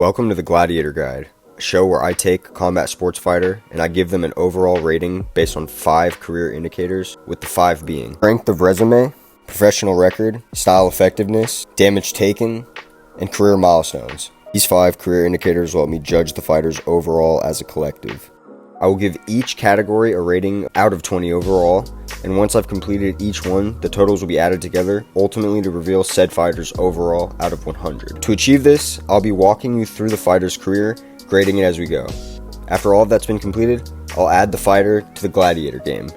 Welcome to the Gladiator Guide, a show where I take a combat sports fighter and I give them an overall rating based on 5 career indicators, with the 5 being strength of resume, professional record, style effectiveness, damage taken, and career milestones. These 5 career indicators will help me judge the fighters overall as a collective. I will give each category a rating out of 20 overall, and once I've completed each one, the totals will be added together, ultimately to reveal said fighter's overall out of 100. To achieve this, I'll be walking you through the fighter's career, grading it as we go. After all of that's been completed, I'll add the fighter to the Gladiator game.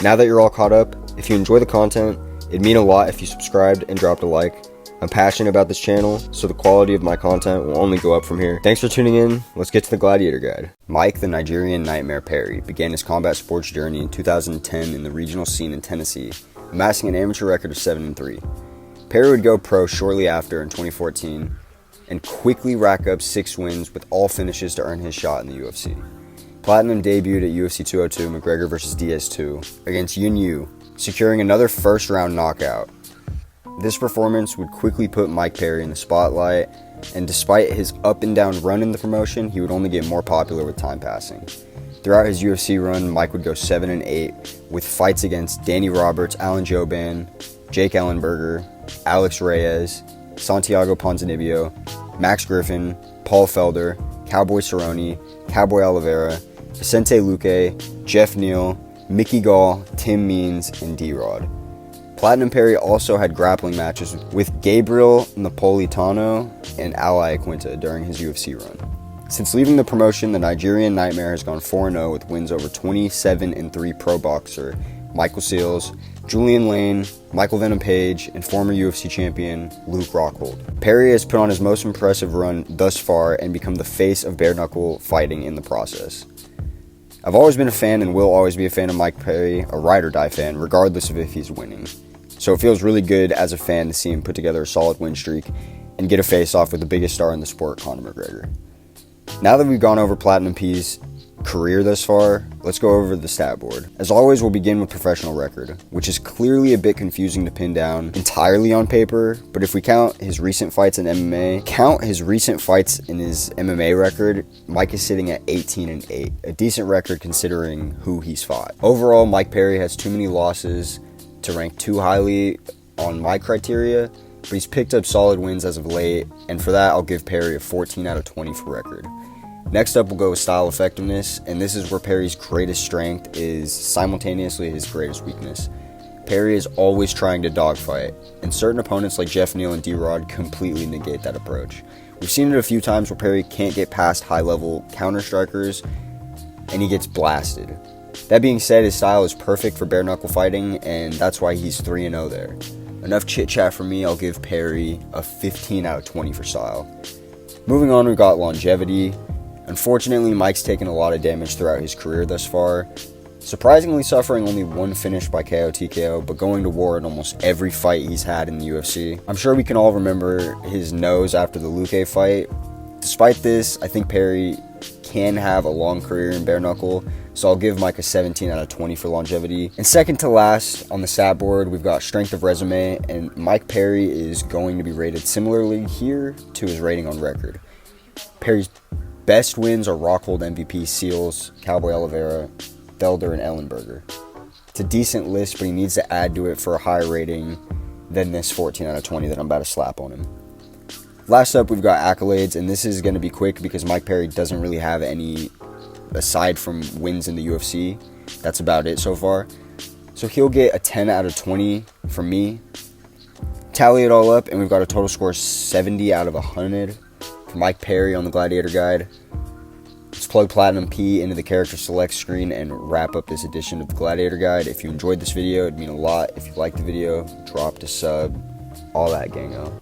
Now that you're all caught up, if you enjoy the content, it'd mean a lot if you subscribed and dropped a like. I'm passionate about this channel, so the quality of my content will only go up from here. Thanks for tuning in. Let's get to the Gladiator Guide. Mike the Nigerian Nightmare Perry began his combat sports journey in 2010 in the regional scene in Tennessee, amassing an amateur record of 7-3. Perry would go pro shortly after in 2014 and quickly rack up 6 wins with all finishes to earn his shot in the UFC. Platinum debuted at UFC 202 McGregor vs. Diaz 2 against Yun Yu, securing another first-round knockout. This performance would quickly put Mike Perry in the spotlight, and despite his up and down run in the promotion, he would only get more popular with time passing. Throughout his UFC run, Mike would go 7-8 with fights against Danny Roberts, Alan Jouban, Jake Ellenberger, Alex Reyes, Santiago Ponzinibbio, Max Griffin, Paul Felder, Cowboy Cerrone, Cowboy Oliveira, Vicente Luque, Jeff Neal, Mickey Gall, Tim Means, and D-Rod. Platinum Perry also had grappling matches with Gabriel Napolitano and Ally Quinta during his UFC run. Since leaving the promotion, the Nigerian Nightmare has gone 4-0 with wins over 27-3 pro boxer Michael Seals, Julian Lane, Michael Venom Page, and former UFC champion Luke Rockhold. Perry has put on his most impressive run thus far and become the face of bare knuckle fighting in the process. I've always been a fan and will always be a fan of Mike Perry, a ride or die fan, regardless of if he's winning. So it feels really good as a fan to see him put together a solid win streak and get a face-off with the biggest star in the sport, Conor McGregor. Now that we've gone over Platinum P's career thus far, let's go over the stat board. As always, we'll begin with professional record, which is clearly a bit confusing to pin down entirely on paper, but if we count his recent fights in MMA record, Mike is sitting at 18-8, a decent record considering who he's fought. Overall, Mike Perry has too many losses to rank too highly on my criteria, but he's picked up solid wins as of late, and for that I'll give Perry a 14 out of 20 for record. Next up, we'll go with style effectiveness, and this is where Perry's greatest strength is simultaneously his greatest weakness. Perry is always trying to dogfight, and certain opponents like Jeff Neal and D-Rod completely negate that approach. We've seen it a few times where Perry can't get past high-level counter-strikers, and he gets blasted. That being said, his style is perfect for bare-knuckle fighting, and that's why he's 3-0 there. Enough chit-chat from me, I'll give Perry a 15 out of 20 for style. Moving on, we've got longevity. Unfortunately, Mike's taken a lot of damage throughout his career thus far, surprisingly suffering only 1 finish by KO/TKO, but going to war in almost every fight he's had in the UFC. I'm sure we can all remember his nose after the Luque fight. Despite this, I think Perry can have a long career in bare knuckle, so I'll give Mike a 17 out of 20 for longevity. And second to last on the stat board, we've got strength of resume, and Mike Perry is going to be rated similarly here to his rating on record. Perry's best wins are Rockhold MVP, Seals, Cowboy Oliveira, Felder, and Ellenberger. It's a decent list, but he needs to add to it for a higher rating than this 14 out of 20 that I'm about to slap on him. Last up, we've got accolades, and this is going to be quick because Mike Perry doesn't really have any, aside from wins in the UFC. That's about it so far. So he'll get a 10 out of 20 from me. Tally it all up, and we've got a total score of 70 out of 100 for Mike Perry on the Gladiator Guide. Let's plug Platinum P into the character select screen and wrap up this edition of the Gladiator Guide. If you enjoyed this video, it'd mean a lot. If you liked the video, drop a sub, all that gango.